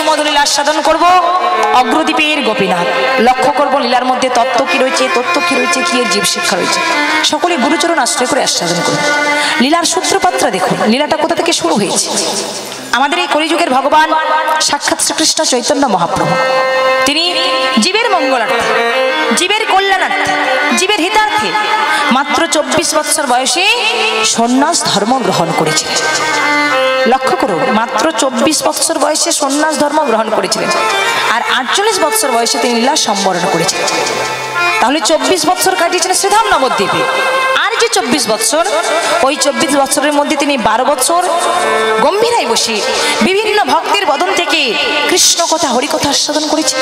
মধু লীলা আস্বাদন করব অগ্রদ্বীপের গোপীনাথ। লক্ষ্য করব লীলার মধ্যে তত্ত্ব কি রয়েছে, তত্ত্ব কি রয়েছে, কি এর জীব শিক্ষা রয়েছে, সকলে গুরুচরণ আশ্রয় করে আস্বাদন করব। লীলার সূত্রপাত্রা দেখুন, লীলাটা কোথা থেকে শুরু হয়েছে। আমাদের এই কলিযুগের ভগবান সাক্ষাৎ শ্রীকৃষ্ণ চৈতন্য মহাপ্রভু, তিনি জীবের মঙ্গলার্থে, জীবের কল্যাণার্থে, জীবের হিতার্থে মাত্র 24 বৎসর বয়সে সন্ন্যাস ধর্ম গ্রহণ করেছিলেন। লক্ষ্য করুন, মাত্র 24 বৎসর বয়সে সন্ন্যাস ধর্ম গ্রহণ করেছিলেন, আর 48 বৎসর বয়সে তিনি লীলা সম্বরণ করেছিলেন। তাহলে 24 বৎসর কাটিয়েছেন শ্রীধাম নবদ্বীপে। আর যে 24 বৎসর, ওই 24 বৎসরের মধ্যে তিনি 12 বৎসর গম্ভীরায় বসে বিভিন্ন ভক্তের বদন থেকে কৃষ্ণ কথা হরিকথা আস্বাদন করেছেন,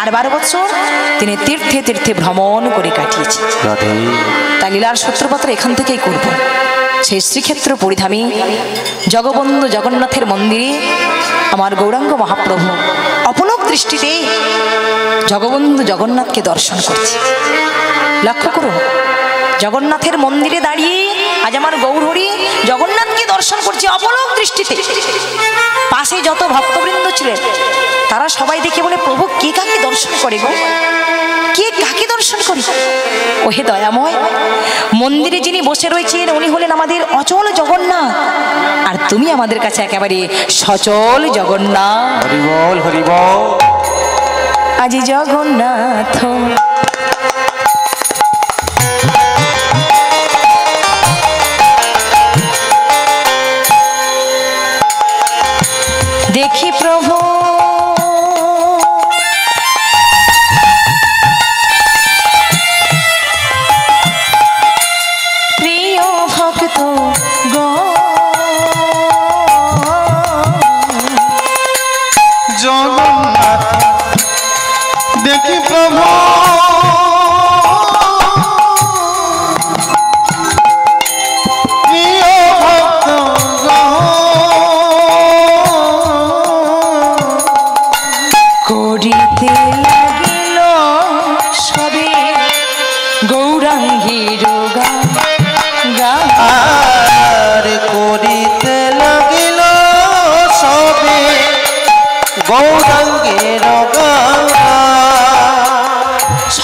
আর 12 বৎসর তিনি তীর্থে তীর্থে ভ্রমণ করে কাটিয়েছেন। তাই লীলার সূত্রপাত্র এখান থেকেই করব। সেই শ্রীক্ষেত্র পরিধামী জগবন্ধু জগন্নাথের মন্দিরে আমার গৌরাঙ্গ মহাপ্রভু অপলক দৃষ্টিতে জগবন্ধু জগন্নাথকে দর্শন করছে। লক্ষ্য করুন, জগন্নাথের মন্দিরে দাঁড়িয়ে আজ আমার গৌরহরি জগন্নাথকে দর্শন করছে অপলক দৃষ্টিতে। পাশে যত ভক্তবৃন্দ ছিলেন তারা সবাই দেখে বলে, প্রভু কে কাকে দর্শন করে গো, কে কাকে দর্শন করে? ও হে দয়াময়, মন্দিরে যিনি বসে রয়েছেন উনি হলেন আমাদের অচল জগন্নাথ, আর তুমি আমাদের কাছে একেবারে সচল জগন্নাথ। হরি বল, হরি বল। আজি জগন্নাথ দেখি প্রভু প্রিয় ভক্ত জগন্নাথ দেখি প্রভু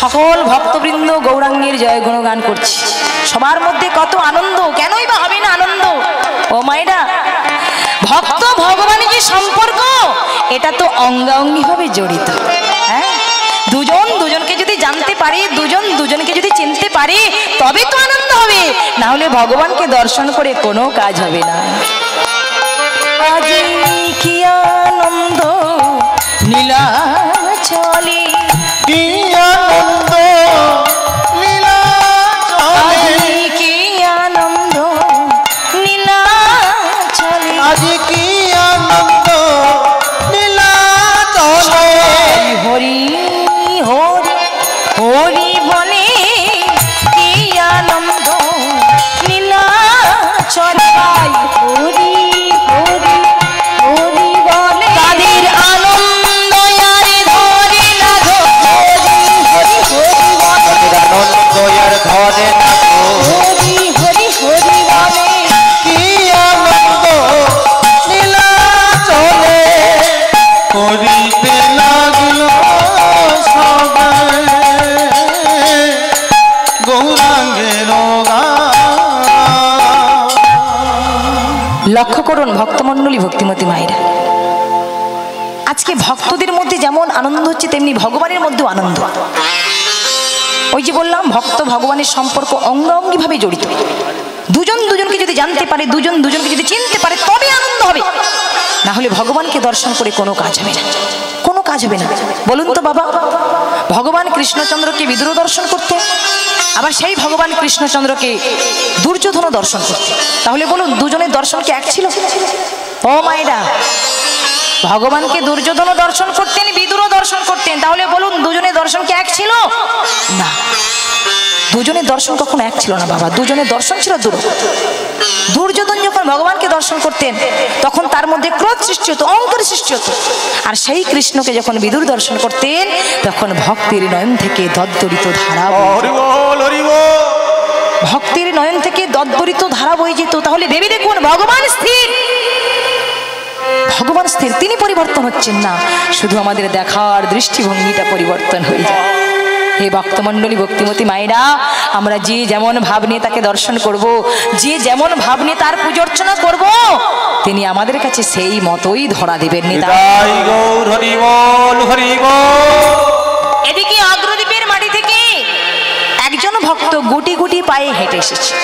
সকল ভক্তবৃন্দ গৌরাঙ্গের জয় গুণগান করছে। সবার মধ্যে কত আনন্দ, কেনই বা হবে না আনন্দ? ও মায়েরা, ভক্ত ভগবানের যে সম্পর্ক এটা তো অঙ্গাঙ্গি ভাবে জড়িত। হ্যাঁ, দুজন দুজনকে যদি জানতে পারে, দুজন দুজনকে যদি চিনতে পারে তবে তো আনন্দ হবে, না হলে ভগবানকে দর্শন করে কোনো কাজ হবে না। আজি কি আনন্দ নীলাচলে, কি আনন্দ নীলাচলে, কি আনন্দ নীলাচলে, আজি কি আনন্দ নীলাচলে। হরি হরি হরি বলে কি আনন্দ নীলাচলে, হরি হরি হরি বলে তাদের আনন্দ আরে ধরে না গো, হরি হরি হরি বলে আনন্দ আর ধরে না গো, হরি হরি হরি বলে কি আনন্দ নীলাচলে। করিতে লাগিল সবাই গৌরাঙ্গের গান। লক্ষ্য করুন ভক্তমণ্ডলী, ভক্তিমতী মায়েরা, আজকে ভক্তদের মধ্যে যেমন আনন্দ হচ্ছে তেমনি ভগবানের মধ্যেও আনন্দ। ওই যে বললাম, ভক্ত ভগবানের সম্পর্ক অঙ্গাঙ্গি ভাবে জড়িত। দুজন দুজনকে যদি জানতে পারে, দুজন দুজনকে যদি চিনতে পারে তবে আনন্দ হবে, না হলে ভগবানকে দর্শন করে কোনো কাজ হবে না, কোনো কাজ হবে না। বলুন তো বাবা, ভগবান কৃষ্ণচন্দ্রকে বিদুর দর্শন করতে, আবার সেই ভগবান কৃষ্ণচন্দ্রকে দুর্যোধন দর্শন করতে, তাহলে বলুন দুজনের দর্শন কি এক ছিল? ও মায়েরা, ভগবানকে দুর্যোধন দর্শন করতেন, বিদুর দর্শন করতেন, তাহলে বলুন দুজনের দর্শন কি এক ছিল? না, দুজনের দর্শন কখনো এক ছিল না বাবা, দুজনের দর্শন ছিল দূর। দুর্যোধন যখন ভগবানকে দর্শন করতেন তখন তার মধ্যে ক্রোধ সৃষ্টি হতো, অহংকার সৃষ্টি হতো, আর সেই কৃষ্ণকে যখন বিদুর দর্শন করতেন তখন ভক্তির নয়ন থেকে দদ্দরিত ধারা, ভক্তির নয়ন থেকে দদ্দরিত ধারা বয়ে যেত। তাহলে ভেবে দেখুন, ভগবান স্থির, ভগবান স্থির, তিনি পরিবর্তন হচ্ছেন না, শুধু আমাদের দেখার দৃষ্টিভঙ্গিটা পরিবর্তন হয়ে যায়। হে ভক্তমণ্ডলী, ভক্তিমতী মায়েরা, আমরা যে যেমন ভাব নিয়ে তাকে দর্শন করব, যে যেমন ভাব নিয়ে তার পূজা অর্চনা করব, তিনি আমাদের কাছে সেই মতোই ধরা দেবেন। এদিকে অগ্রদ্বীপের মাটি থেকে একজন ভক্ত গুটি গুটি পায়ে হেঁটে এসেছে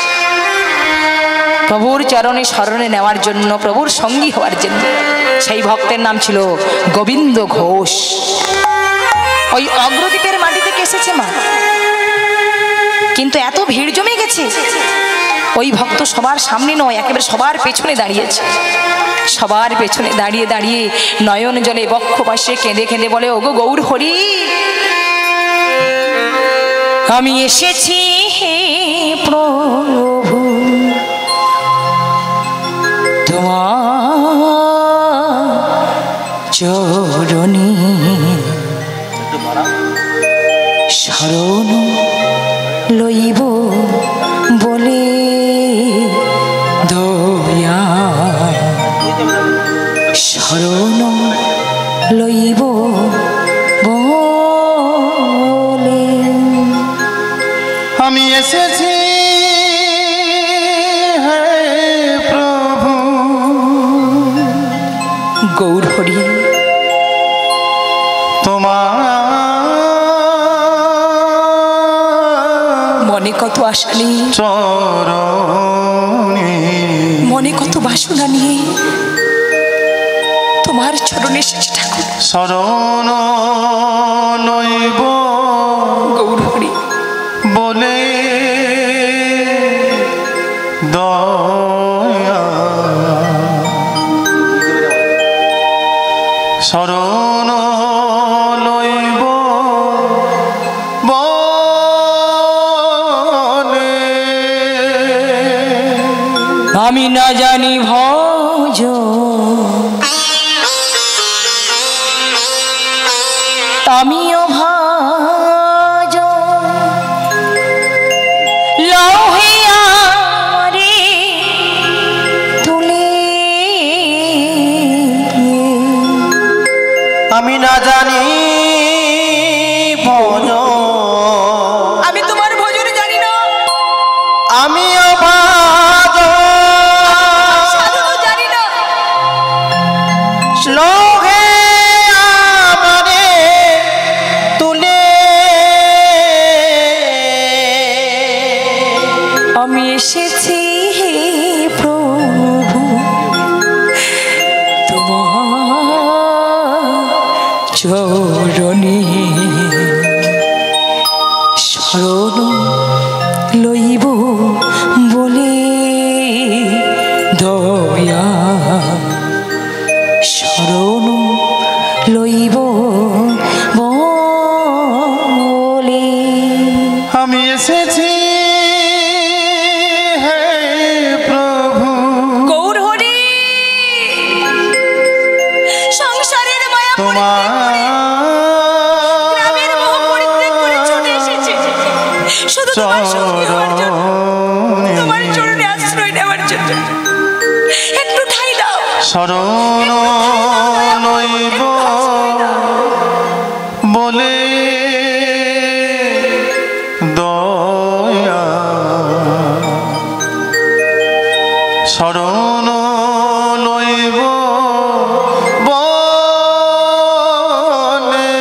প্রভুর চরণে শরণে নেওয়ার জন্য, প্রভুর সঙ্গী হওয়ার জন্য। সেই ভক্তের নাম ছিল গোবিন্দ ঘোষ। ওই অগ্রদ্বীপের মাটি থেকে এসেছে মা, কিন্তু এত ভিড় জমে গেছে, ওই ভক্ত সবার সামনে নয়, একেবারে সবার পেছনে দাঁড়িয়েছে। সবার পেছনে দাঁড়িয়ে দাঁড়িয়ে নয়ন জলে বক্ষ পাশে কেঁদে কেঁদে বলে, ওগো গৌর হরি, আমি এসেছি হে প্রভু তোমার চরণে শরণ লইব বলে দয়া, শরণ লইব বলে আমি এসেছি হে প্রভু। গৌর হরি, তোমার মনে কত আশা নিয়ে, চরণে, মনে কত বাসনা নিয়ে তোমার চরণে এসেছি ঠাকুর। শরণ লইব গৌর হরি বলে দয়া, শরণ লইব বলে। আমি না জানি ভজ আমিও ভাজ লহিয়া রে তুলে, আমি না জানি ভজ, আমি তোমার ভজন জানি না, আমিও ভাজ সাধনও জানি না, লোহে আমারে তুলে। আমি এসেছি হে প্রভু তোমার চরণে শরণ লইব বলে দয়া, শরণ লইব বলে। আমি এসেছি হে প্রভু। গৌর হরি, সংসারের মায়া তোমার গ্রামের মোহ পরিত্যাগ করে চলে এসেছে শুধু তোমার সঙ্গী হওয়ার জন্য, তোমার চরণে আশ্রয় নেওয়ার জন্য। একটু ঠাই দাও, শরণ লইব বলে দয়া, শরণ লইব বলে।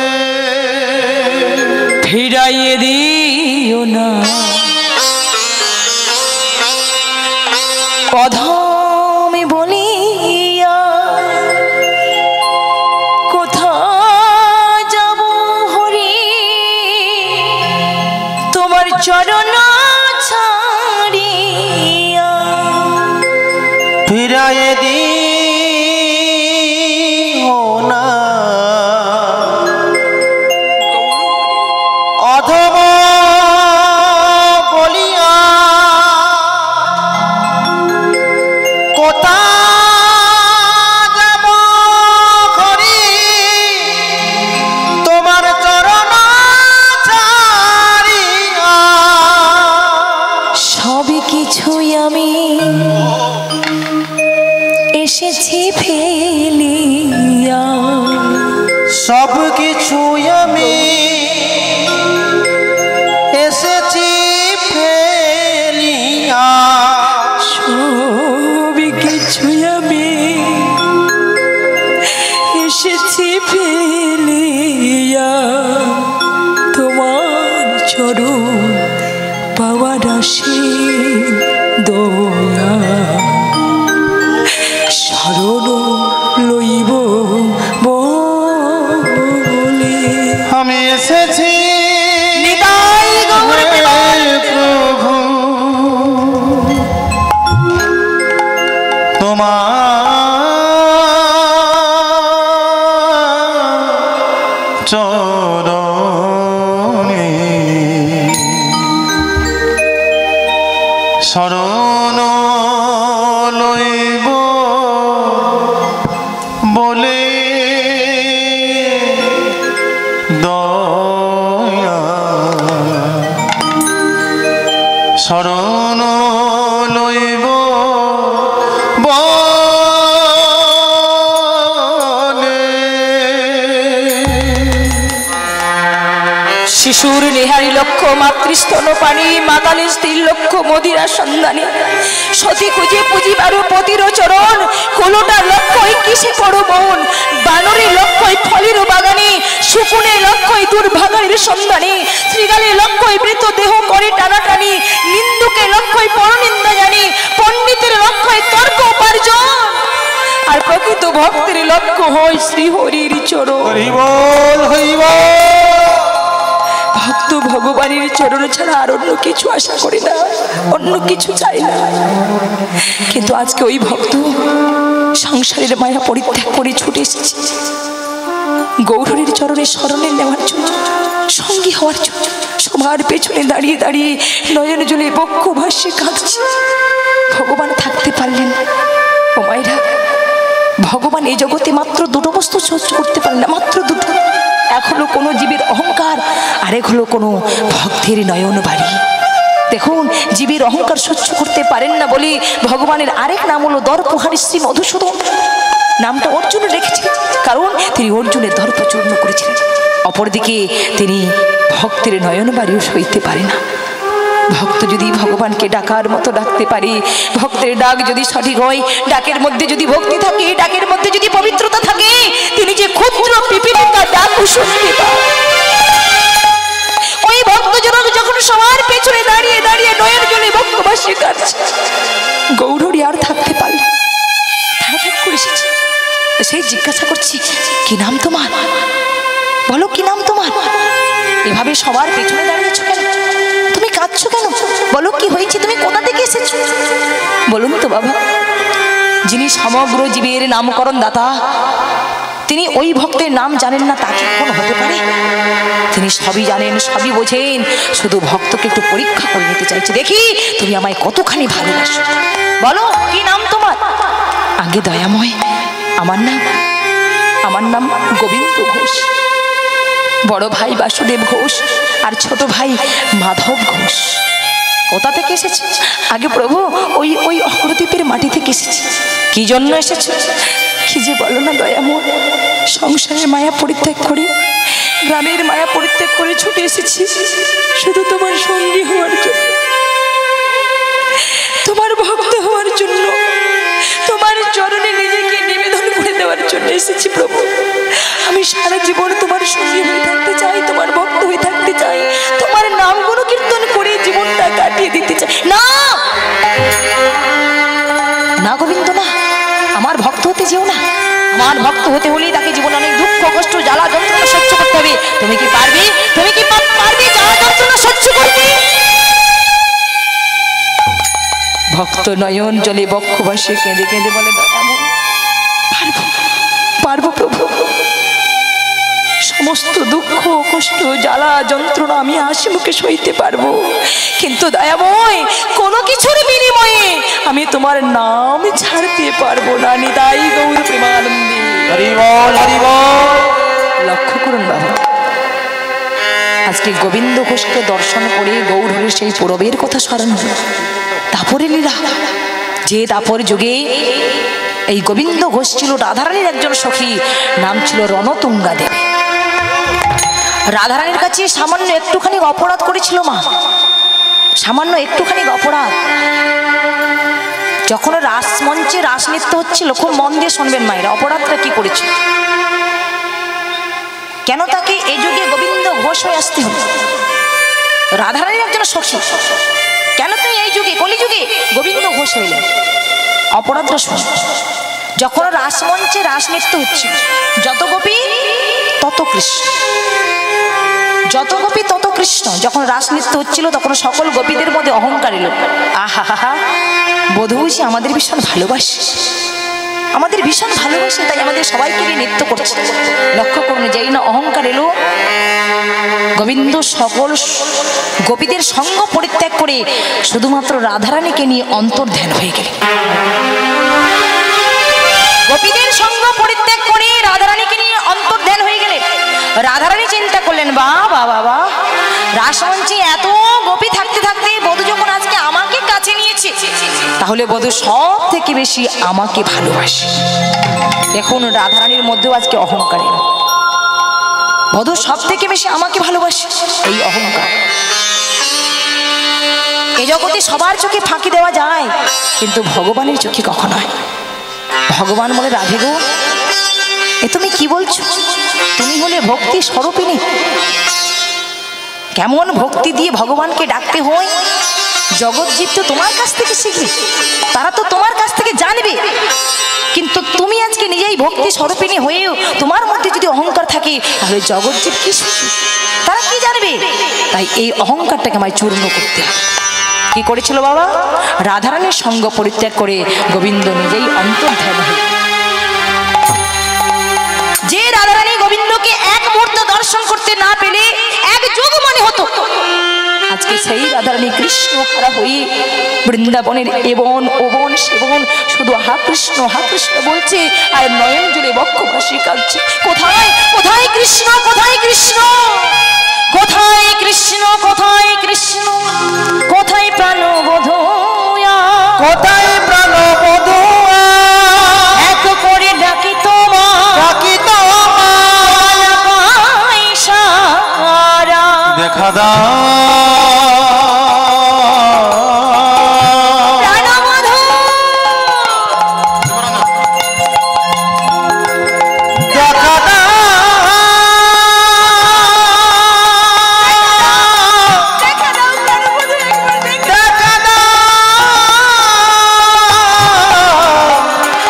ফিরাইয়ে দিও না অধমে বলিয়া, কোথায় যাব হরি তোমার চরণ ছাড়িয়া। ফিরাইয়ে দিও না অধম বলিয়া, কোথায় যাব হরি তোমার চরণ ছাড়িয়া। সব কিছু আমি এসেছি ফেলিয়া, সব কিছু আমি এসেছি ফেলিয়া, তোমার চরণ পাওয়ার আসে দয়া, শরণ লইব বলে। আমি এসেছি নিতাই গৌর প্রভু তোমার চরণে শরণ লইব বলে দয়া, শরণ লইব বলে। শিশুর নেহারি লক্ষ্য মাতৃস্তন পানি, মাতালের স্ত্রীর লক্ষ্য মদিরা সন্ধানে, সতী খুঁজে পুঁজিবারও পতির চরণ, কোলোটার লক্ষ্যই কিসে পড়ো মন, বানরের লক্ষ্যই ফলের বাগানে, শকুনের লক্ষ্যই দুর্ভাগানের সন্ধানে, শ্রীগালের লক্ষ্যই মৃত দেহ করে টানাটানি, নিন্দুকের লক্ষ্যই পরনিন্দা জানি, পণ্ডিতের লক্ষ্যই তর্ক উপার্জন, আর প্রকৃত ভক্তের লক্ষ্য হয় শ্রীহরির চরণ। হরিবল হরিবল। ভক্ত ভগবানের চরণ ছাড়া আর অন্য কিছু আশা করে না, অন্য কিছু চাই না। কিন্তু আজকে ওই ভক্ত সংসারের মায়া পরিত্যাগ করে ছুটে এসেছে গৌরের চরণে শরণে নেওয়ার জন্য, সঙ্গী হওয়ার জন্য। সবার পেছনে দাঁড়িয়ে দাঁড়িয়ে নয়ন জলে বক্ষ ভাসে কাঁদছে। ভগবান থাকতে পারলেন না। ও মায়েরা, ভগবান এই জগতে মাত্র দুটো বস্তু সহ্য করতে পারেন না, মাত্র দুটো। এক হলো কোনো জীবের অহংকার, আরেক হলো কোনো ভক্তের নয়ন বাড়ি। দেখুন, জীবের অহংকার সহ্য করতে পারেন না বলে ভগবানের আরেক নাম হলো দর্পহারী শ্রী মধুসূদন। নামটা অর্জুন রেখেছে, কারণ তিনি অর্জুনের দর্প চূর্ণ করেছিলেন। অপরদিকে তিনি ভক্তের নয়ন বাড়িও সইতে পারে না। ভক্ত যদি ভগবানকে ডাকার মতো ডাকতে পারে, ভক্তের ডাক যদি সঠিক হয়, ডাকের মধ্যে যদি ভক্তি থাকে, ডাকের মধ্যে যদি পবিত্রতা থাকে, তিনি যে ক্ষুদ্র পিপীলিকা ডাকও শুনতে পায়। ওই ভক্তজন যখন সবার পেছনে দাঁড়িয়ে দাঁড়িয়ে নয়ন জলে বক্ষ ভাসে কাঁদছে, গৌরহরি আর থাকতে পারল না, তাড়াতাড়ি করে এসেছে। সেই জিজ্ঞাসা করছি, কি নাম তোমার? বলো, কি নাম তোমার? এভাবে সবার পেছনে দাঁড়িয়েছো কেন? তুমি কাঁদছো কেন? বলো, কি হয়েছে? তুমি কোথা থেকে এসেছো? বলুন তো বাবা। যিনি সমগ্র জীবের নামকরণ দাতা, তিনি ওই ভক্তের নাম জানেন না, তা কি কখনো হতে পারে? তিনি সবই জানেন, সবই বোঝেন, শুধু ভক্তকে একটু পরীক্ষা করে নিতে চাইছে, দেখি তুমি আমায় কতখানি ভালোবাসো। বলো, কি নাম তোমার? আগে দয়াময়, আমার নাম গোবিন্দ ঘোষ। বড় ভাই বাসুদেব ঘোষ আর ছোট ভাই মাধব ঘোষ। কোথা থেকে এসেছে? আগে প্রভু, ওই অগ্রদ্বীপের মাটি থেকে এসেছে। কি জন্য এসেছে? কি যে বলো না দয়াময়, সংসারের মায়া পরিত্যাগ করে, গ্রামের মায়া পরিত্যাগ করে ছুটে এসেছি শুধু তোমার সঙ্গী হওয়ার জন্য, তোমার ভক্ত হওয়ার জন্য, তোমার চরণে নিজেকে নিবেদন করে দেওয়ার জন্য এসেছি প্রভু। আমি সারা জীবন তোমার সঙ্গী হয়ে থাকতে চাই, তোমার ভক্ত হয়ে থাকতে চাই, তোমার নাম গুণ কীর্তন করে জীবনটা কাটিয়ে দিতে চাই। না না গোবিন্দ, না, আমার ভক্ত হতে যেও না। আমার ভক্ত হতে হলে তাকে জীবনে অনেক দুঃখ কষ্ট জ্বালা যন্ত্রণা সহ্য করতে হবে। তুমি কি পারবে? তুমি কি পারবে জ্বালা যন্ত্রণা সহ্য করতে? ভক্ত নয়ন জলে বক্ষ ভাসে কেঁদে কেঁদে বলে, পারবো পারবো প্রভু, সমস্ত দুঃখ কষ্ট জ্বালা যন্ত্রণা আমি হাসি মুখে সইতে পারবো, কিন্তু দয়াময় কোনো কিছুর বিনিময়ে আমি তোমার নাম ছাড়তে পারবো না। নিতাই গৌর প্রেমানন্দে। হরি বল হরি বল। লক্ষ্য করুন বাবা, আজকে গোবিন্দ ঘোষকে দর্শন করে গৌরের সেই পূরবের কথা স্মরণ হল। তারপরে লীলা, যে তারপর যুগে এই গোবিন্দ ঘোষ ছিল রাধারানীর একজন সখী, নাম ছিল রণতুঙ্গা দেবী। রাধারানীর কাছে সামান্য একটুখানি অপরাধ করেছিল মা, সামান্য একটুখানি অপরাধ। যখন রাসমঞ্চে রাস নৃত্য হচ্ছিল, খুব মন দিয়ে শুনবেন মায়েরা, অপরাধটা কি করেছিল, কেন তাকে এই যুগে গোবিন্দ ঘোষ হয়ে আসতে হলো? রাধারানীর একজন সখী, কেন তুমি এই যুগে কলিযুগে গোবিন্দ ঘোষ হইলেন? অপরাধটা শুন। যখন রাসমঞ্চে রাস নৃত্য হচ্ছিল, যত গোপী তত কৃষ্ণ, যত গোপী তত কৃষ্ণ। যখন রাস নৃত্য হচ্ছিল তখন সকল গোপীদের মধ্যে অহংকার এলো। আহা হা হা, বধূ আমাদের ভীষণ ভালোবাসে, আমাদের ভীষণ ভালোবাসে, তাই আমাদের সবাইকে নিয়ে নৃত্য করছে। লক্ষ্য করুন, যেই না অহংকার এলো, গোবিন্দ সকল গোপীদের সঙ্গ পরিত্যাগ করে শুধুমাত্র রাধারানীকে নিয়ে অন্তর্ধান হয়ে গেল। গোপীদের সঙ্গ পরিত্যাগ করে রাধারানীকে নিয়ে অন্তর্ধান হয়ে গেলেন। রাধারানী চিন্তা করলেন, বাবা বাবা, রাসমঞ্চে এত গোপী থাকতে থাকতে বধূ যখন আজকে আমাকে কাছে নিয়েছে, তাহলে বধূ সব থেকে বেশি আমাকে ভালোবাসে। দেখুন রাধারানীর মধ্যেও আজকে অহংকার এলো, বধূ সব থেকে বেশি আমাকে ভালোবাসে, এই অহংকার। এই জগতে সবার চোখে ফাঁকি দেওয়া যায়, কিন্তু ভগবানের চোখে কখনো হয়। ভগবান বলে, রাধে গো, এ তুমি কি বলছো? তুমি হলে ভক্তি স্বরূপিণী, কেমন ভক্তি দিয়ে ভগবানকে ডাকতে হয়, জগৎজীব তো তোমার কাছ থেকে শিখবে, তারা তো তোমার কাছ থেকে জানবে, কিন্তু তুমি আজকে নিজেই ভক্তি স্বরূপিণী হয়েও তোমার মধ্যে যদি অহংকার থাকে, তাহলে জগৎজীব কি শিখবে, তারা কি জানবে? তাই এই অহংকারটাকে আমায় চূর্ণ করতে হবে। কি করেছিল বাবা? রাধারানীর সঙ্গ পরিত্যাগ করে গোবিন্দ নিজেই অন্তর্ধান হয়ে, যে রাধারানী গোবিন্দকে এক মুহূর্ত দর্শন করতে না পেলে এক যুগ মনে হতো, আজকে সেই রাধারানী কৃষ্ণ হারা হয়ে বৃন্দাবনের এবন ওবন সেবন শুধু হা কৃষ্ণ বলছে, আর নয়ন জুড়ে বক্ষ ভাসি কাঁদছে। কোথায় কোথায় কৃষ্ণ, কোথায় কৃষ্ণ, কোথায় কৃষ্ণ, কোথায় কৃষ্ণ, কোথায় প্রাণবোধয়া, কোথায় প্রাণবধূয়া, এক করে ডাকি তোমার, ডাকি তোমার, ইশারা দেখা দাও, প্রাণবোধ দেখা দাও, দেখা দাও, প্রাণবোধ একবার দেখো। দেখা দাও,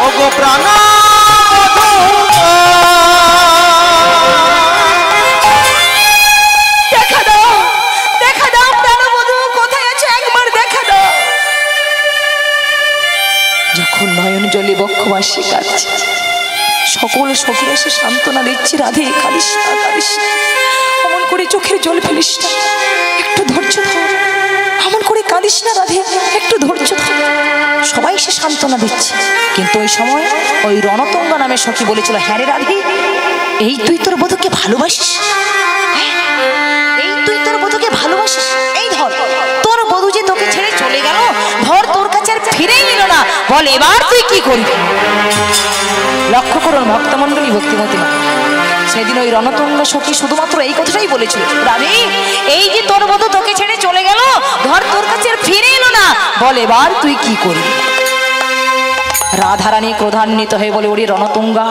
ওগো প্রাণবধূয়া, দেখা দাও, দেখা দাও প্রাণবধূ, কোথায় আছে একবার দেখা দাও। যখন নয়ন জলে বক্ষবাসী কাঁদছে, সকল সখীরা এসে সান্ত্বনা দিচ্ছে, রাধে কাঁদিস না, কাঁদিস না, অমন করে চোখের জল ফেলিস না, একটু ধৈর্য ধর, অমন করে কাঁদিস না রাধে, একটু ধৈর্য ধর। সবাই এসে সান্ত্বনা দিচ্ছে, কিন্তু ওই সময় ওই রণতুঙ্গা নামে সখী বলেছিল, হ্যাঁ রে রাধে, এই তুই তোর বধূকে ভালোবাসিস, এই তুই তোর বধূকে ভালোবাসিস, এই ধর তোর বধূ যে তোকে ছেড়ে চলে গেল, ধর তোর কাছে আর ফিরেই নিল না, বল এবার তুই কি করবি? লক্ষ্য করুন ভক্তমণ্ডলী, ভক্তিমতী মা, সেদিন ওই রণতুঙ্গা সখী শুধুমাত্র এই কথাটাই বলেছিল, রাধে এই যে তোর বধূ তোকে ছেড়ে চলে গেল, ধর তোর কাছে আর ফিরে এলো না, বল এবার তুই কি করবি? রাধারানী ক্রোধান্বিত হয়ে বলে, ওরে রণতুঙ্গা,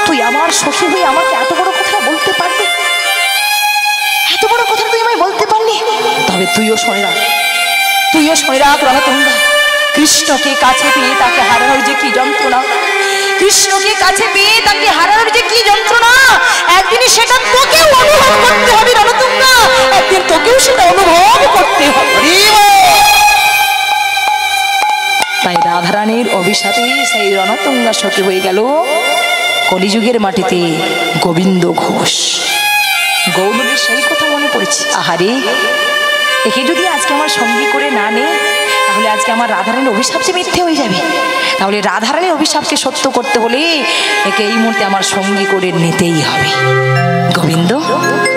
তুই আমার সখী হয়ে আমাকে এত বড় কথা বলতে পারবি, এত বড় কথা তুই আমায় বলতে পারলি? তবে তুইও শুনে রাখ, তুইও শুনে রাখ রণতুঙ্গা, কৃষ্ণকে কাছে পেয়ে তাকে হারানোর যে কি যন্ত্রণা, কৃষ্ণকে কাছে পেয়ে তাকে হারানোর যে কি যন্ত্রণা, একদিন সেটা তোকেও অনুভব করতে হবে রণতুঙ্গা, একদিন তোকেও সেটা অনুভব করতে হবে। তাই রাধারানীর অভিশাপে সেই রণতুঙ্গা সখী হয়ে গেল কলিযুগের মাটিতে গোবিন্দ ঘোষ। গৌরবের সেই কথা মনে পড়েছে, আহারে একে যদি আজকে আমার সঙ্গী করে না নে, তাহলে আজকে আমার রাধারানীর অভিশাপ যে মিথ্যে হয়ে যাবে, তাহলে রাধারানীর অভিশাপকে সত্য করতে হলে একে এই মুহূর্তে আমার সঙ্গী করে নিতেই হবে। গোবিন্দ,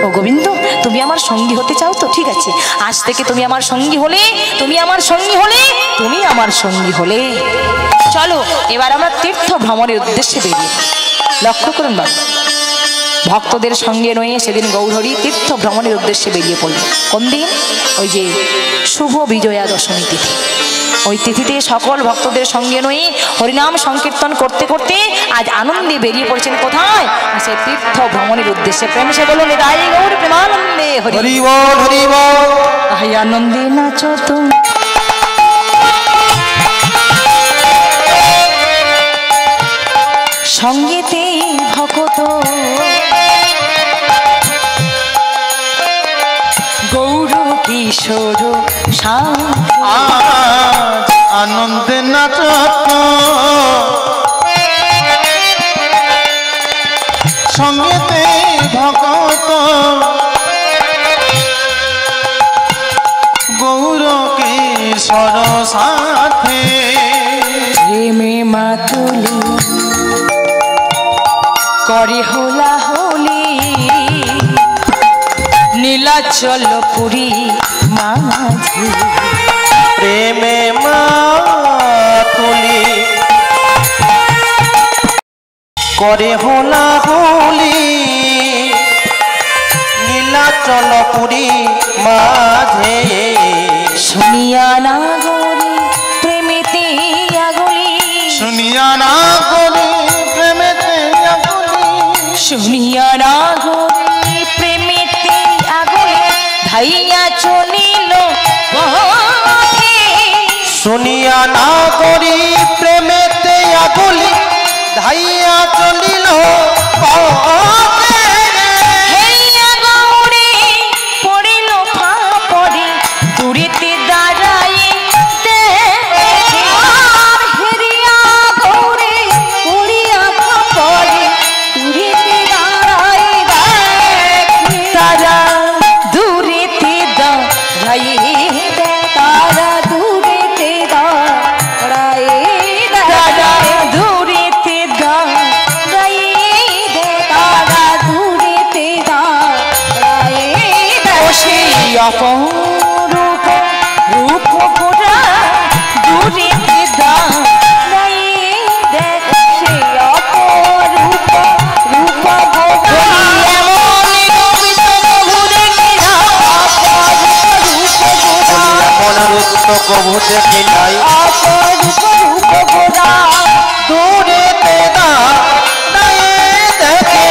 ও গোবিন্দ, তুমি আমার সঙ্গী হতে চাও তো? ঠিক আছে, আজ থেকে তুমি আমার সঙ্গী হলে, তুমি আমার সঙ্গী হলে, তুমি আমার সঙ্গী হলে, চলো এবার আমরা তীর্থ ভ্রমণের উদ্দেশ্যে বেরিয়ে। লক্ষ্য করুন বাবা, ভক্তদের সঙ্গে নিয়ে সেদিন গৌরহরি তীর্থ ভ্রমণের উদ্দেশ্যে বেরিয়ে পড়ল। কোন দিন? ওই যে শুভ বিজয়া দশমী তিথি। ওই তিথিতে সকল ভক্তদের সঙ্গে নিয়ে হরিনাম সংকীর্তন করতে করতে আজ আনন্দে বেরিয়ে পড়েছেন। কোথায়? সে তীর্থ ভ্রমণের উদ্দেশ্যে। প্রেম সে বলুন নিতাই গৌর প্রেমানন্দে হরি হরি বল হরি বল। আই আনন্দে নাচো তুমি সঙ্গীতে ভকত গৌর কিশোর আজ আনন্দে নাচ সঙ্গেতে ভগত গৌর কিশোর সাথে প্রেমে মাতুলি করে হোলা হোলি নীলাচল পুরী মাঝি প্রেমে মাতুলি করে হোলা হোলি নীলাচল পুরী মাঝে শুনিয়া না গরি প্রেমেতে আগলি শুনিয়া না গরি প্রেমেতে আগলি শুনিয়া না গরি প্রেমেতে আগলি ধাইয়া চলিল পথে শুনিয়া না করি প্রেমেতে আগলি ধাইয়া চলিল পথে। হেইয়া গৌরে পড়িল ফাপড়ে দূরেতে দাঁড়াই দেখে আর হেরিয়া গৌরে পড়িয়া ফাপড়ে দূরেতে দাঁড়াই দেখে তারা দূরেতে দাঁড়াই তারা দূরেতে দাঁড়াই তারা দূরেতে দাঁড়াই তারা দূরেতে দাঁড়াই বসে অপরূপ রূপ গোরা দূরেতে দাঁড়াই দেখে অপরূপ রূপ গোরা এমন কবিত কবু দেখে না এমন রূপ তো কবু দেখি নাই অপরূপ রূপ গোরা দূরেতে দাঁড়ায়ে দেখে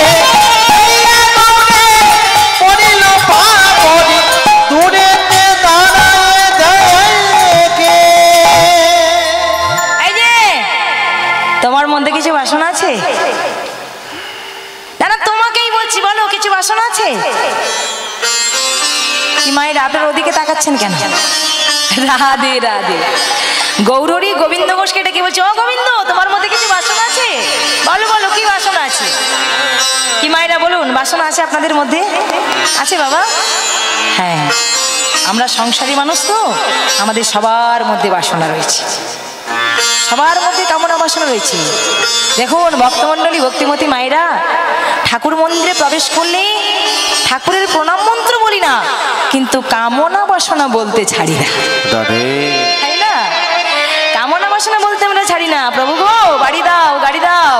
হেইয়া গৌরে পড়িল পাপড়ি দূরেতে দাঁড়ায়ে দেখে। এই যে তোমার মধ্যে কিছু বাসনা আছে? না না তোমাকেই বলছি, বলো কিছু বাসনা আছে কি? মায়ের আপনার ওদিকে তাকাচ্ছেন কেন? রাধে রাধে। গৌরী গোবিন্দ ঘোষকে ডেকে বলছে, ও গোবিন্দ তোমার মধ্যে কিছু বাসনা আছে? বলো বলো কি বাসনা আছে? কি মায়েরা বলুন, বাসনা আছে আপনাদের মধ্যে? আছে বাবা? হ্যাঁ, আমরা সংসারী মানুষ তো, আমাদের সবার মধ্যে বাসনা রয়েছে, সবার মধ্যে কামনা বাসনা রয়েছে। দেখুন ভক্তমণ্ডলী, ভক্তিমতী মায়েরা, ঠাকুর মন্দিরে প্রবেশ করলে ঠাকুরের প্রণাম মন্ত্র বলি না, কিন্তু কামনা বাসনা বলতে ছাড়ি না, তাই না? কামনা বাসনা বলতে আমরা ছাড়ি না। প্রভু গো বাড়ি দাও, গাড়ি দাও,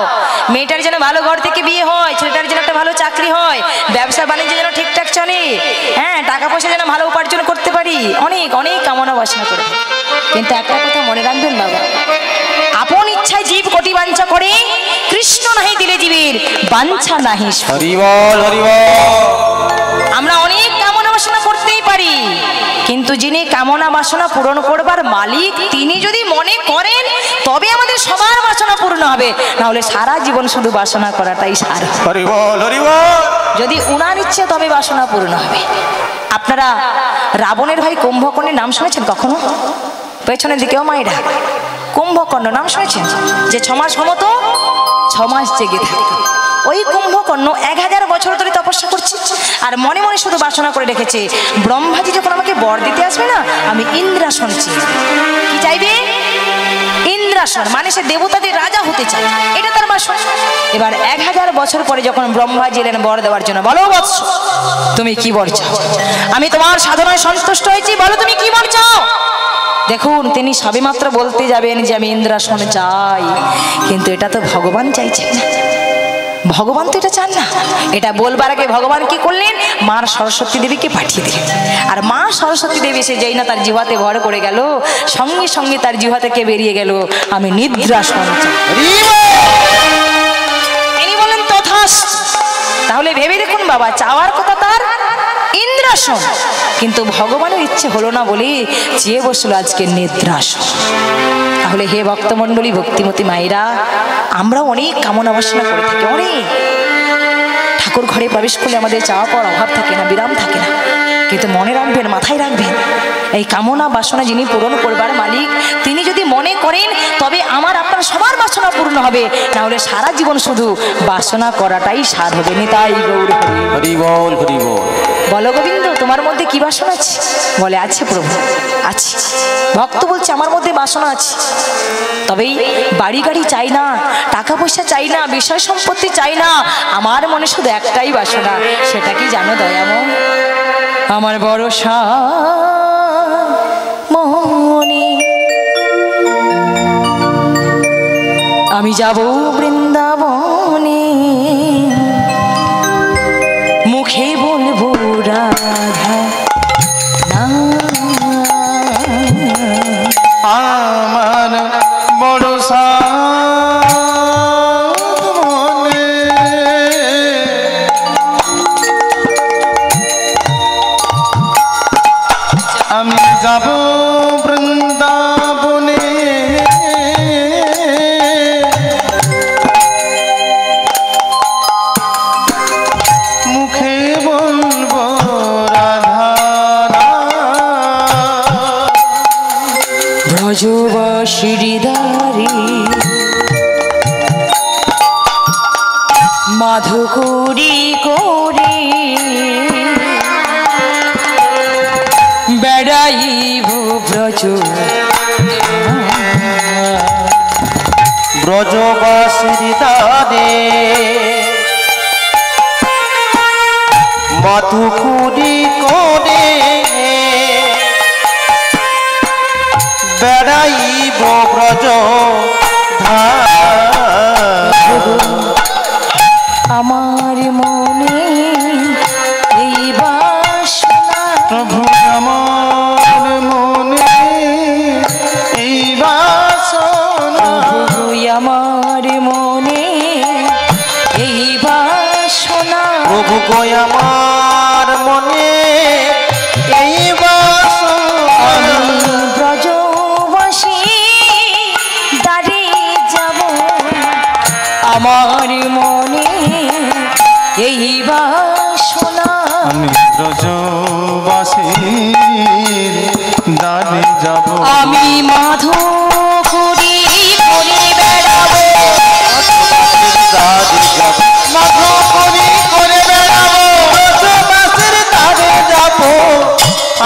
মেয়েটার যেন ভালো ঘর থেকে বিয়ে হয়, ছেলেটার যেন একটা ভালো চাকরি হয়, ব্যবসা বাণিজ্য যেন ঠিকঠাক চলে, হ্যাঁ টাকা পয়সা যেন ভালো উপার্জন করতে পারি, অনেক অনেক কামনা বাসনা করে। কিন্তু একটা কথা মনে রাখবেন বাবা, আপন ইচ্ছায় জীব কোটি বাঞ্ছা করে, কৃষ্ণ নাহি দিলে জীবের বাঞ্ছা নাহি। হরি বল হরি বল। আমরা অনেক কামনা বাসনা করতেই পারি, কিন্তু যিনি কামনা বাসনা পূরণ করবার মালিক তিনি যদি মনে করেন তবে আমাদের সবার বাসনা পূর্ণ হবে, না হলে সারা জীবন শুধু বাসনা করাটাই সার। হরি বল হরি বল। যদি উনার ইচ্ছে তবে বাসনা পূর্ণ হবে। আপনারা রাবণের ভাই কুম্ভকর্ণের নাম শুনেছেন কখনো? পেছনের দিকেও মায়েরা, কুম্ভকর্ণ নাম শুনেছেন? যে 6 মাস ঘুমতো 6 মাস জেগে থাকতো। ওই কুম্ভকর্ণ 1000 বছর ধরে তপস্যা করছে আর মনে মনে শুধু বাসনা করে রেখেছে, ব্রহ্মাজি যখন আমাকে বর দিতে আসবে না, আমি ইন্দ্রাসন চাই। কি চাইবে? ইন্দ্রাসন, মানে সে দেবতাদের রাজা হতে চায়, এটা তার বাসনা। এবার 1000 বছর পরে যখন ব্রহ্মাজি এলেন বর দেওয়ার জন্য, বলো বৎস তুমি কি বর চাও? আমি তোমার সাধনায় সন্তুষ্ট হয়েছি, বলো তুমি কি বর চাও? দেখুন তিনি সবেমাত্র বলতে যাবেন যে আমি ইন্দ্রাসন চাই, কিন্তু এটা তো ভগবান চাইছেন না। ভগবান তো এটা চান না। এটা বলবার আগে ভগবান কি করলেন? মা সরস্বতী দেবীকে পাঠিয়ে দিলেন। আর মা সরস্বতী দেবী এসে যেই না তার জিহ্বাতে ভর করে গেল, সঙ্গে সঙ্গে তার জিহ্বা থেকে বেরিয়ে গেল, আমি নিদ্রাসন চাই। তিনি বললেন তথাস্তু। তাহলে ভেবে দেখুন বাবা, চাওয়ার কথা তার ইন্দ্রাসন, কিন্তু ভগবানের ইচ্ছে হলো না বলে চেয়ে বসলো আজকে নিদ্রাসন। তাহলে হে ভক্তমণ্ডলী, ভক্তিমতী মায়েরা, আমরা অনেক কামনা বাসনা করে থাকি, অনেক। ঠাকুর ঘরে প্রবেশ করলে আমাদের চাওয়া পাওয়ার অভাব থাকে না, বিরাম থাকে না, কিন্তু মনে রাখবেন, মাথায় রাখবেন, এই কামনা বাসনা যিনি পূরণ করবার মালিক, তিনি যদি মনে করেন তবে আমার আপনার সবার বাসনা পূর্ণ হবে, না হলে সারা জীবন শুধু বাসনা করাটাই সাধ হবে। নিতাই গৌর হরি। হরি বল, হরি বল। বলো গোবিন্দ, তোমার মধ্যে কি বাসনা আছে? বলে আছে প্রভু, আছে। ভক্ত বলছে আমার মধ্যে বাসনা আছে, তবেই বাড়ি গাড়ি চাই না, টাকা পয়সা চাই না, বিষয় সম্পত্তি চাই না, আমার মনে শুধু একটাই বাসনা। সেটা কি জানো দয়াময়? আমার ভরসা মনে আমি যাব বৃন্দাবনে, মুখে বলবো রাধা নাম। আমার ভরসা মনে আমি যাব বৃন্দাবনে, মুখে বলবো রাধা ব্রজবাসীদারি মাধুকরী করে বেড়াইব ব্রজ, ব্রজবাসীর দ্বারে মধুকুরি করে বেড়াইব ব্রজ আমার মনে এই বাসনা, প্রভু আমার মনে এই বাসনা, প্রভু আমার মনে এই বাসনা, প্রভু গো আমার মনে এই বাসনা, আমি ব্রজবাসী দাঁড়ে যাব, আমার মনে এই বাসনা, আমি ব্রজবাসীর দানে যাব, আমি মাধুকরী করে বেড়াবো, দানে যাব, মধুকরি করে বেড়াবো, ব্রজবাসীর দানে যাব,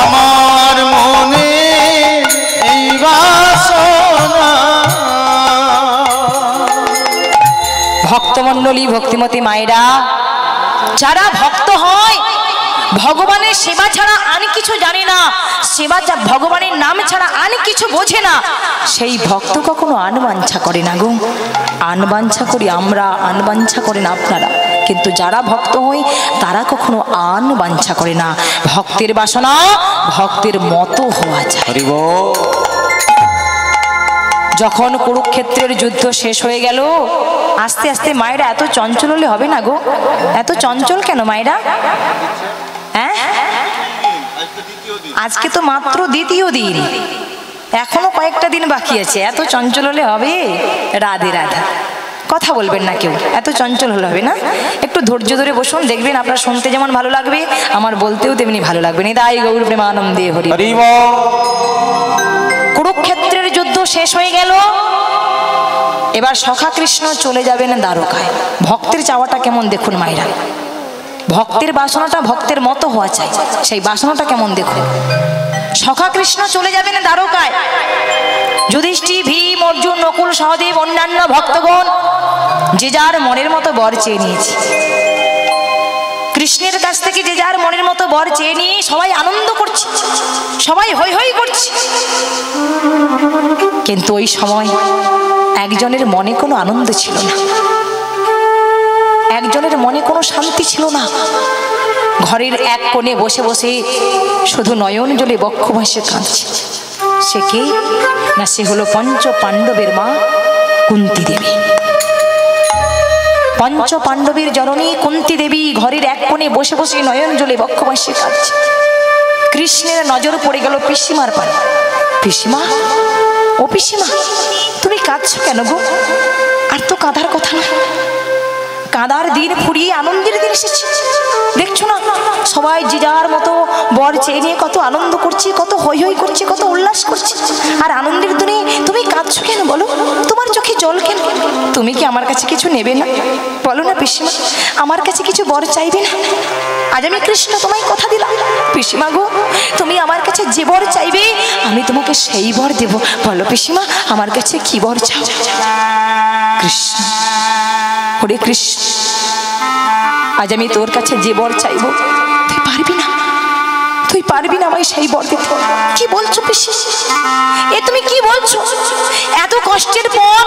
আমার মনে এই বাসনা। ভক্তমণ্ডলী, ভক্তিমতী মায়েরা, যারা ভক্ত হয় ভগবানের সেবা ছাড়া আর কিছু জানে না, সেবা ভগবানের নাম ছাড়া আর কিছু বোঝে না, সেই ভক্ত কখনো আনবাঞ্ছা করে না গো। আনবাঞ্ছা করি আমরা, আনবাঞ্ছা করেন আপনারা, কিন্তু যারা ভক্ত হই তারা কখনো আনবাঞ্ছা করে না। ভক্তের বাসনা ভক্তের মতো হওয়া যায়। হরি বল। যখন কুরুক্ষেত্রের যুদ্ধ শেষ হয়ে গেল, আস্তে আস্তে মায়েরা এত চঞ্চল হলে হবে না গো। এত চঞ্চল কেন মায়েরা? হ্যাঁ, আজকে তো মাত্র দ্বিতীয় দিন, এখনো কয়েকটা দিন বাকি আছে, এত চঞ্চল হলে হবে? রাধে রাধা। কথা বলবেন না কেউ, এত চঞ্চল হলে হবে না। একটু ধৈর্য ধরে বসুন, দেখবেন আপনার শুনতে যেমন ভালো লাগবে আমার বলতেও তেমনি ভালো লাগবে। নিতাই গৌর প্রেমানন্দে হরি। হরি বল। কুরুক্ষেত্রের যুদ্ধ শেষ হয়ে গেল, এবার সখা কৃষ্ণ চলে যাবেন দ্বারকায়। ভক্তের চাওয়াটা কেমন দেখুন মায়েরা, ভক্তের বাসনাটা ভক্তের মতো হওয়া চাই, সেই বাসনাটা কেমন দেখুন। সখা কৃষ্ণ চলে যাবেন দ্বারকায়, যুধিষ্ঠির, ভীম, অর্জুন, নকুল, সহদেব, অন্যান্য ভক্তগণ যে যার মনের মতো বর চেয়ে নিয়েছে। কৃষ্ণের কাছ থেকে যে যার মনের মতো বর চেয়ে নিয়ে সবাই আনন্দ করছে, সবাই হৈ হৈ করছে, কিন্তু ওই সময় একজনের মনে কোনো আনন্দ ছিল না। একজনের মনে কোনো শান্তি ছিল না। ঘরের এক কোণে বসে বসে শুধু নয়ন জলে বক্ষ ভাসে কাঁদছে। সে কে না, সে হলো পঞ্চ পাণ্ডবের মা কুন্তী দেবী। পঞ্চ পাণ্ডবের জননী কুন্তী দেবী ঘরের এক কোণে বসে বসে নয়ন জলে বক্ষ ভাসে কাঁদছে। কৃষ্ণের নজর পড়ে গেল পিসিমার পানে। পিসিমা, ও পিসিমা, তুমি কাঁদছো কেন গো? আর তো কাঁদার কথা না, কাঁদার দিন ফুরিয়ে আনন্দের দিন এসেছে। দেখছো না সবাই যে যার মতো বর চেয়ে নিয়ে কত আনন্দ করছে, কত হৈ হৈ করছে, কত উল্লাস করছে। আর আনন্দের দিনে তুমি কাঁদছো কেন বলো? তোমার চোখে জল কেন? তুমি কি আমার কাছে কিছু নেবে না? বলো না পিসিমা, আমার কাছে কিছু বর চাইবে না? আজ আমি কৃষ্ণ তোমায় কথা দিলাম, পিসিমা গো, তুমি আমার কাছে যে বর চাইবে আমি তোমাকে সেই বর দেব। বলো পিসিমা, আমার কাছে কি বর চাও? কৃষ্ণ, হরে কৃষ্ণ, আজ আমি তোর কাছে যে বর চাইব তুই পারবি না, তুই পারবি না আমায় সেই বর দিতে। কি বলছো পিসি? এ তুমি কি বলছো? এত কষ্টের পর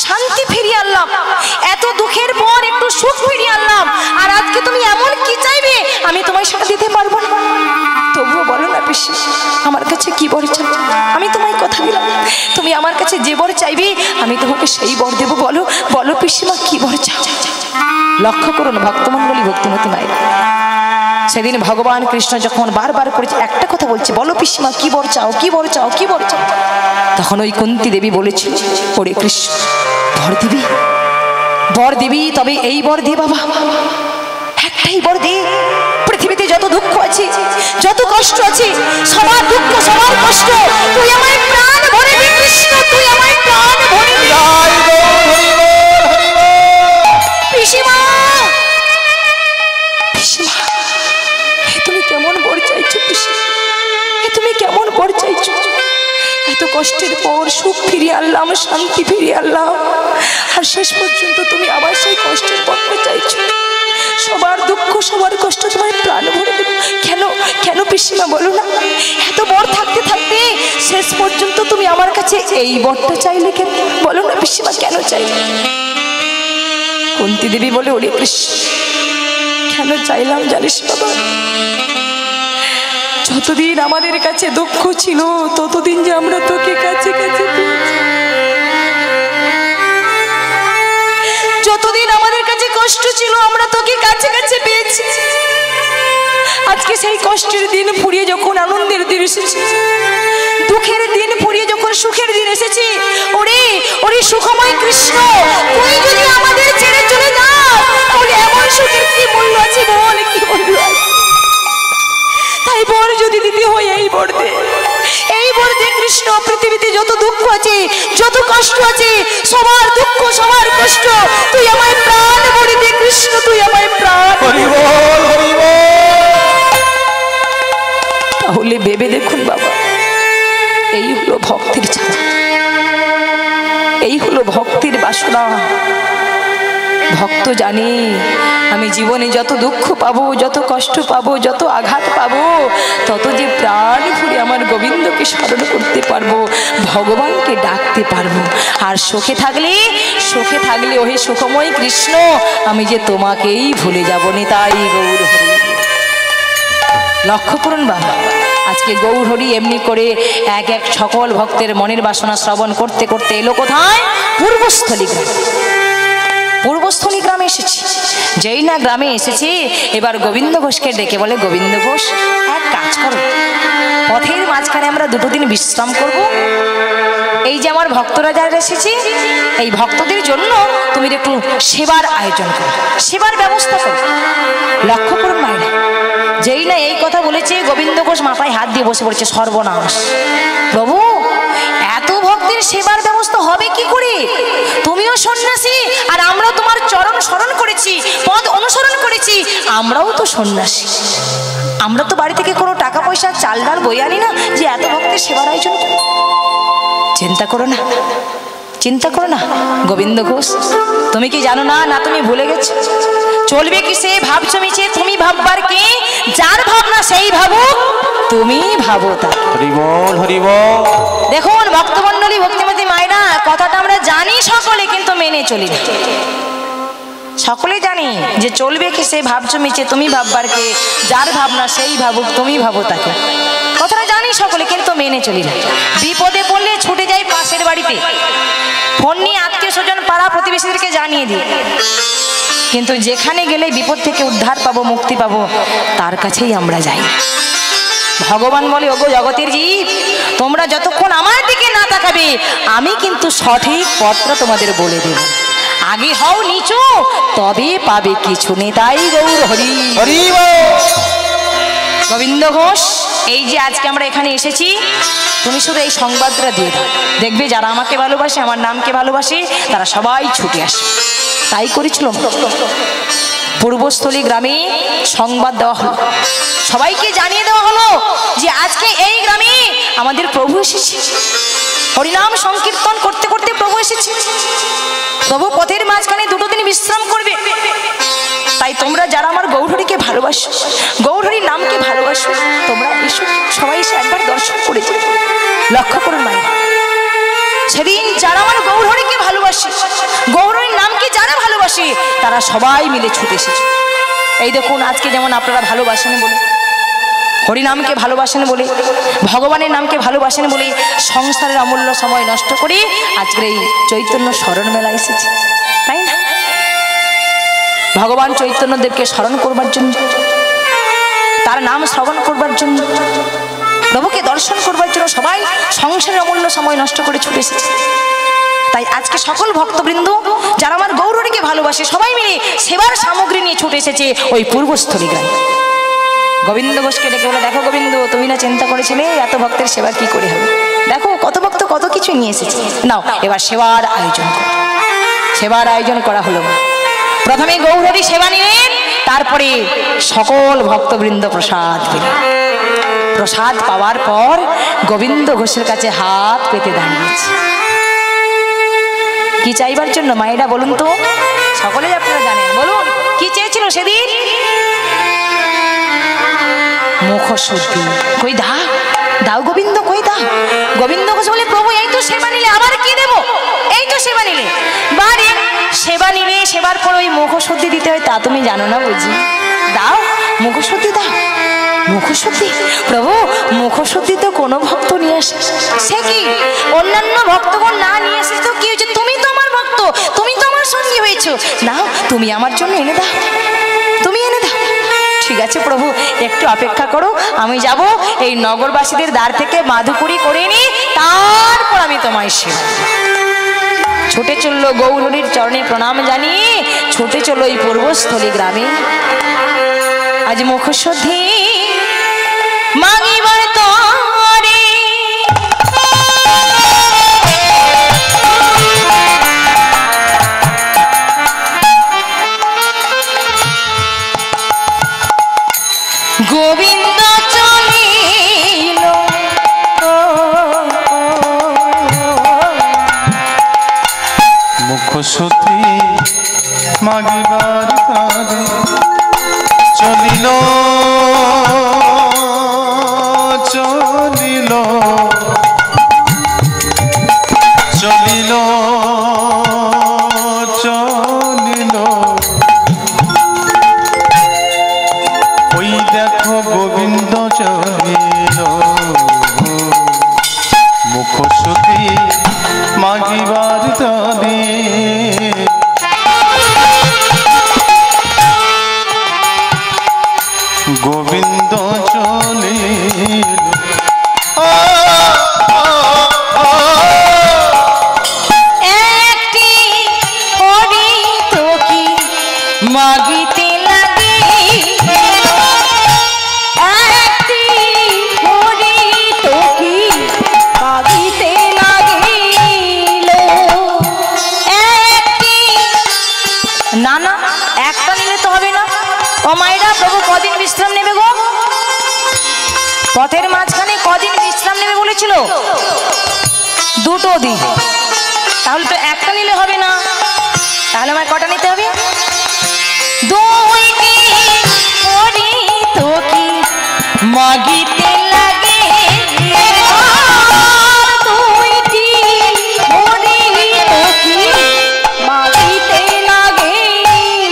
শান্তি ফিরিয়ে আনলাম, এত দুঃখের পর একটু সুখ ফিরিয়ে আনলাম, আর আজকে তুমি এমন কি চাইবে আমি তোমায় সেটা দিতে পারবো না? তবুও বলো না পিসি, আমার কাছে কি বর চাও? আমি তোমায় কথা দিলাম, তুমি আমার কাছে যে বর চাইবে আমি তোমাকে সেই বর দেবো। বলো বলো পিসিমা, কি বর চাও? লক্ষ্য করুন ভক্তমণ্ডলী, ভক্তিমতী মায়েরা, সেদিন ভগবান কৃষ্ণ যখন বারবার করেছে একটা কথা বলছে, বলো পিসিমা কি বর চাও, কি বর চাও, কি বর চাও? তখন ওই কুন্তী দেবী বলেছিল, ওরে কৃষ্ণ, বর দিবি, বর দিবি, তবে এই বর দে বাবা, একটাই বর দে। পৃথিবীতে যত দুঃখ আছে, যত কষ্ট আছে, সবার দুঃখ সবার কষ্ট তুই আমায় প্রাণ ভরে দে কৃষ্ণ, তুই আমায় প্রাণ ভরে দে। পিসিমা, পিসিমা, তুমি কেমন বর চাইছো পিসি? তুমি কেমন বর চাইছো? এত কষ্টের পর সুখ ফিরিয়ে আনলাম, শান্তি ফিরিয়ে আনলাম, আর শেষ পর্যন্ত তুমি আবার সেই কষ্টের বরটা চাইছো। সবার দুঃখ সবার কষ্ট তোমায় প্রাণ ভরে দেবো। কেন কেন পিসিমা বলো না? এত বর থাকতে থাকতে শেষ পর্যন্ত তুমি আমার কাছে এই বরটা চাইলে কেন? বলো না পিসিমা, কেন চাইলে? কুন্তী দেবী বলে, ওরে কৃষ্ণ, কেন চাইলাম জানিস বাবা? যতদিন আমাদের কাছে দুঃখ ছিল ততদিন যে আমরা তোকে কাছে কাছে পেয়েছি, যতদিন আমাদের কাছে কষ্ট ছিল আমরা তোকে কাছে কাছে পেয়েছি। আজকে সেই কষ্টের দিন ফুরিয়ে যখন আনন্দের দিন এসেছে, দুঃখের দিন ফুরিয়ে যখন সুখের দিন এসেছে, ওরে ওরে সুখময় কৃষ্ণ, তুই যদি আমাদের ছেড়ে চলে যাস তাহলে এমন সুখের কি মূল্য আছে বল, কি মূল্য আছে? তাই বর যদি দিতে হয় এই বর দে, এই বর দে কৃষ্ণ। পৃথিবীতে যত দুঃখ আছে, যত কষ্ট আছে, সবার দুঃখ সবার কষ্ট তুই আমায় প্রাণ ভরে দে কৃষ্ণ, তুই আমায় প্রাণ। তাহলে ভেবে দেখুন বাবা, এই হলো ভক্তির ছাড়া, এই হলো ভক্তির বাসনা। ভক্ত জানে আমি জীবনে যত দুঃখ পাবো, যত কষ্ট পাবো, যত আঘাত পাবো, তত যে প্রাণ ভরে আমার গোবিন্দকে স্মরণ করতে পারবো, ভগবানকে ডাকতে পারবো। আর সুখে থাকলে ওহে সুখময় কৃষ্ণ, আমি যে তোমাকেই ভুলে যাবো না। তাই গৌর হরি। লক্ষ্য করুন বাবা, আজকে গৌর হরি এমনি করে এক এক সকল ভক্তের মনের বাসনা শ্রবণ করতে করতে এলো কোথায়? পূর্বস্থলী গ্রাম। পূর্বস্থলী গ্রামে এসেছি। যেই না গ্রামে এসেছি, এবার গোবিন্দ ঘোষকে ডেকে বলে, গোবিন্দ ঘোষ, এক কাজ করো, পথের মাঝখানে আমরা দুটো দিন বিশ্রাম করব। এই যে আমার ভক্তরা যারা এসেছি, এই ভক্তদের জন্য তুমি একটু সেবার আয়োজন করো, সেবার ব্যবস্থা করো। লক্ষ্য করুন মায়েরা, যেই না এই কথা বলেছে, গোবিন্দ ঘোষ মাথায় হাত দিয়ে বসে পড়েছে, সর্বনাশ প্রভু, এত ভক্তের সেবার ব্যবস্থা হবে কি করে? তুমিও সন্ন্যাসী আর আমরাও তোমার চরণ স্মরণ করেছি, পদ অনুসরণ করেছি, আমরাও তো সন্ন্যাসী, আমরা তো বাড়ি থেকে কোনো টাকা পয়সা চাল ডাল বই আনি না যে এত ভক্তের সেবার আয়োজন করব। চিন্তা করো না, চিন্তা করো না গোবিন্দ ঘোষ, তুমি কি জানো না? না তুমি ভুলে গেছো? চলবে কিসে ভাবছো মিছে, তুমি ভাববার কে? যার ভাবনা সেই ভাবুক, তুমি ভাবো তা। হরি বল, হরি বল। দেখুন ভক্তমণ্ডলী, ভক্তিমতী মায়েরা, কথাটা আমরা জানি সকলে, কিন্তু মেনে চলি না। সকলে জানি যে চলবে কি সে ভাবছো মিছে, তুমি ভাববার কে, যার ভাবনা সেই ভাবুক, তুমি ভাবো তাকে। কথাটা জানি সকলে, কিন্তু মেনে চলি না। বিপদে পড়লে ছুটে যাই পাশের বাড়িতে, ফোন নিয়ে আত্মীয় স্বজন পাড়া প্রতিবেশীদেরকে জানিয়ে দিই, কিন্তু যেখানে গেলে বিপদ থেকে উদ্ধার পাবো, মুক্তি পাবো, তার কাছেই আমরা যাই। ভগবান বলে, ওগো জগতের জীব, তোমরা যতক্ষণ আমার দিকে না তাকাবে আমি কিন্তু সঠিক পথটা তোমাদের বলে দেব। আগে হও নিচু, তবে পাবে কিছু। নেতাই গৌর হরি হরি গোবিন্দ ঘোষ, এই যে আজকে আমরা এখানে এসেছি, তুমি শুধু এই সংবাদটা দিয়ে দাও, দেখবে যারা আমাকে ভালোবাসে, আমার নামকে ভালোবাসে, তারা সবাই ছুটে আসে। তাই করেছিল। পূর্বস্থলী গ্রামে সংবাদ দেওয়া হলো, সবাইকে জানিয়ে দেওয়া হলো যে আজকে এই গ্রামে আমাদের প্রভু এসেছে। হরিনাম সংকীর্তন করতে করতে প্রভু এসেছে। প্রভু পথের মাঝখানে দুটো দিন বিশ্রাম করবে। তাই তোমরা যারা আমার গৌরহরিকে ভালোবাসো, গৌরহরির নামকে ভালোবাসো, তোমরা এসো, সবাই এসে একবার দর্শন করেছে। লক্ষ্য করুন মায়ের, সেদিন যারা আমার গৌরহরিকে ভালোবাসে, গৌরহরির নামকে যারা ভালোবাসে, তারা সবাই মিলে ছুটে এসেছে। এই দেখুন আজকে যেমন আপনারা ভালোবাসেন বলে, হরিনামকে ভালোবাসেন বলে, ভগবানের নামকে ভালোবাসেন বলে সংসারের অমূল্য সময় নষ্ট করে আজকের এই চৈতন্য স্মরণ মেলা এসেছে, তাই না? ভগবান চৈতন্যদেবকে স্মরণ করবার জন্য, তার নাম শ্রবণ করবার জন্য, প্রভুকে দর্শন করবার জন্য সবাই সংসারের অমূল্য সময় নষ্ট করে ছুটে এসেছে। তাই আজকে সকল ভক্তবৃন্দ যারা আমার গৌরহরিকে ভালোবাসে, সবাই মিলে সেবার সামগ্রী নিয়ে ছুটে এসেছে ওই পূর্বস্থলী গ্রামে। গোবিন্দ ঘোষকে ডেকে বলে, দেখো গোবিন্দ, তুমি না চিন্তা করেছিলে এত ভক্তের সেবা কি করে হবে, দেখো কত ভক্ত কত কিছু নিয়ে এসেছে, নাও এবার সেবার আয়োজন করো। সেবার আয়োজন করা হলো। প্রথমে গৌরহরি সেবা নিলেন, তারপরে সকল ভক্তবৃন্দ প্রসাদ পেলেন। প্রসাদ পাওয়ার পর গোবিন্দ ঘোষের কাছে হাত পেতে দাঁড়িয়েছে। কি চাইবার জন্য মায়েরা বলুন তো, সকলেই আপনারা জানেন, বলুন কি চেয়েছিল সেদিন? মুখশুদ্ধি। কই দাও, দাও গোবিন্দ, কই দাও। গোবিন্দ ঘোষ বলে, প্রভু এই তো সেবা নিলে, আবার কি দেব? এই তো সেবা নিলে, বারে সেবা নিলে, সেবার পর ওই মুখশুদ্ধি দিতে হয়, তা তুমি জানো না বুঝি? দাও মুখশুদ্ধি, দাও মুখশুদ্ধি। প্রভু মুখশুদ্ধি তো কোনো ভক্ত নিয়ে আসে, সে কি অন্যান্য ভক্তগণ না নিয়ে আসে তো কি হয়েছে? তুমি তো আমার ভক্ত, তুমি তো আমার সঙ্গী হয়েছো, নাও তুমি আমার জন্য এনে দাও, তুমি এনে দাও। ঠিক আছে প্রভু, একটু অপেক্ষা করো, আমি যাব এই নগরবাসীদের দ্বার থেকে মাধুপুরি করে নি, তারপর আমি তোমায় সেবা। ছুটে চললো গৌরহরির চরণে প্রণাম জানিয়ে, ছুটে চললো এই পূর্বস্থলী গ্রামে। আজ মুখশুদ্ধি মাগিবার তরে, গোবিন্দ চলিল মুখশুদ্ধি মাগিবার তারে, চলিল চলিল চলিল চলিল, ওই দেখো গোবিন্দ চলিল। মুখশুদ্ধি মাগিবার তারে, গোবিন্দ চলিল। একটি হরি তো কি মাগিতে লাগে, একটি হরি তো কি মাগিতে লাগিল, একটি না না একটা নিলে তো হবে না। ও মায়েরা, প্রভু কদিন বিশ্রাম নেবে গো? পথের মাঝখানে কদিন বিশ্রাম নেবে বলেছিল? দুটো দিন। তাহলে তো একটা নিলে হবে না, তাহলে আমার কটা নিতে হবে? দুইটি হরি তো কি মাগিতে লাগে, দুইটি হরি তো কি মাগিতে লাগিল,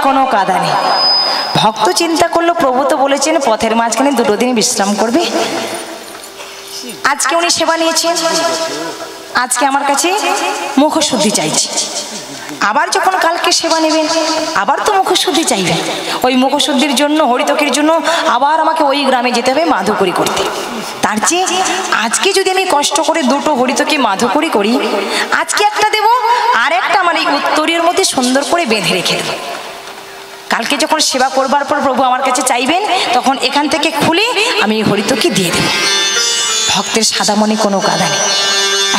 কোনো কাদা নেই। ভক্ত চিন্তা করলো, প্রভু তো বলেছেন পথের মাঝখানে দুটো দিন বিশ্রাম করবে। আজকে উনি সেবা নিয়েছেন, আজকে আমার কাছে মুখশুদ্ধি চাইছে। আবার যখন কালকে সেবা নেবেন আবার তো মুখশুদ্ধি চাইবেন। ওই মুখশুদ্ধির জন্য, হরিতকের জন্য আবার আমাকে ওই গ্রামে যেতে হবে মাধুকরী করতে। তার চেয়ে আজকে যদি আমি কষ্ট করে দুটো হরিতকে মাধুকরী করি, আজকে একটা দেব, আর একটা আমার এই উত্তরীর মধ্যে সুন্দর করে বেঁধে রেখে দেবো। কালকে যখন সেবা করবার পর প্রভু আমার কাছে চাইবেন, তখন এখান থেকে খুলে আমি এই হরিতকে দিয়ে দেব। ভক্তের সাদা মনে কোনো কাদা নেই,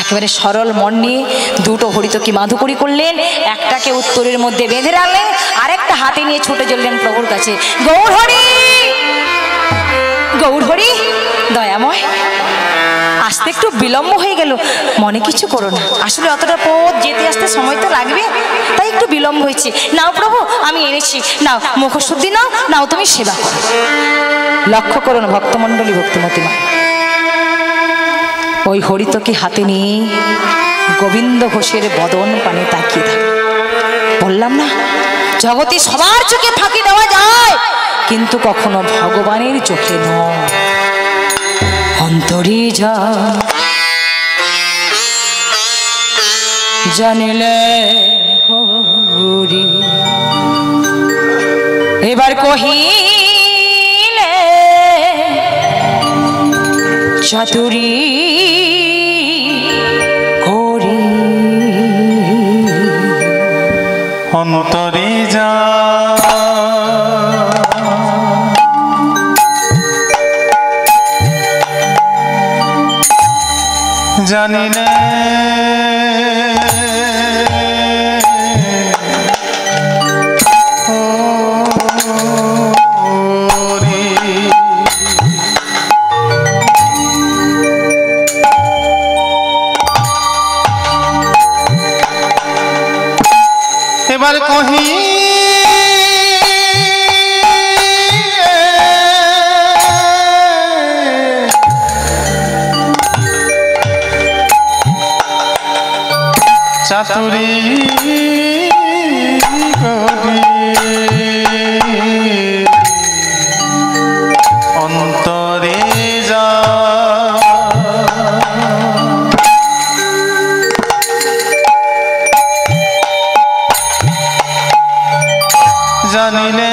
একেবারে সরল মন নিয়ে দুটো হরিতকে মাধুকরী করলেন, একটাকে উত্তরের মধ্যে বেঁধে রাখলেন, আরেকটা হাতে নিয়ে ছুটে চললেন প্রভুর কাছে। গৌর হরি, গৌর হরি, দয়াময়, আসতে একটু বিলম্ব হয়ে গেল, মনে কিছু করো না, আসলে অতটা পথ যেতে আসতে সময় তো লাগবে, তাই একটু বিলম্ব হয়েছে। নাও প্রভু, আমি এনেছি, নাও মুখশুদ্ধি নাও, নাও তুমি সেবা করো। লক্ষ্য করুন ভক্তমণ্ডলী, ভক্তিমতী মা ওই হরিতকে হাতে নিয়ে গোবিন্দ ঘোষের বদন পানে তাকিয়ে থাকে। বললাম না, জগতে সবার চোখে ফাঁকি দেওয়া যায়, কিন্তু কখনো ভগবানের চোখে নয়। অন্তরে যা জানিলে হরি, এবার কহিলে চাতুরী করি। অন্তরে যা জানি না এবার কহি চাতুরী করি, অন্তরে যা জানিলে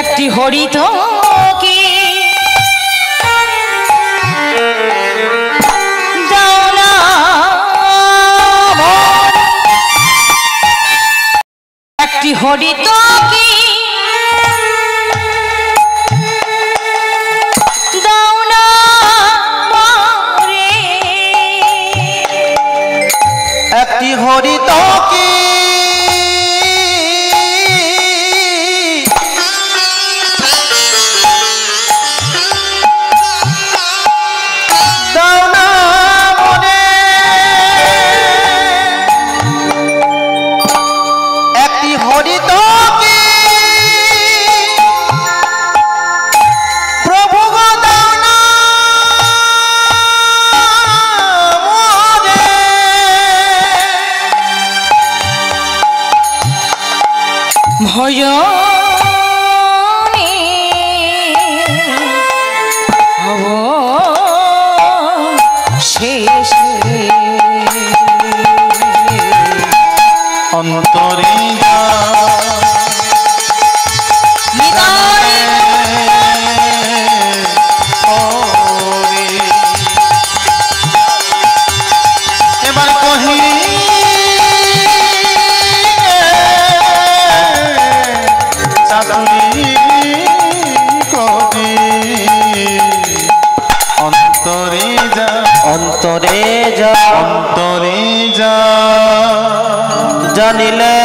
একটি হরিত কি দাও না, একটি হরিত কি দাও না রে, একটি হরিত কি দাও না মনে, একটি হরিত কি প্রভু গো দাও না মনে, ভজনে হব শেষে। অন্তরে যা নিতাই ওরে, এবার কহি চাতুরী করি, অন্তরে যা অন্তরে যা অন্তরে যা জানিলে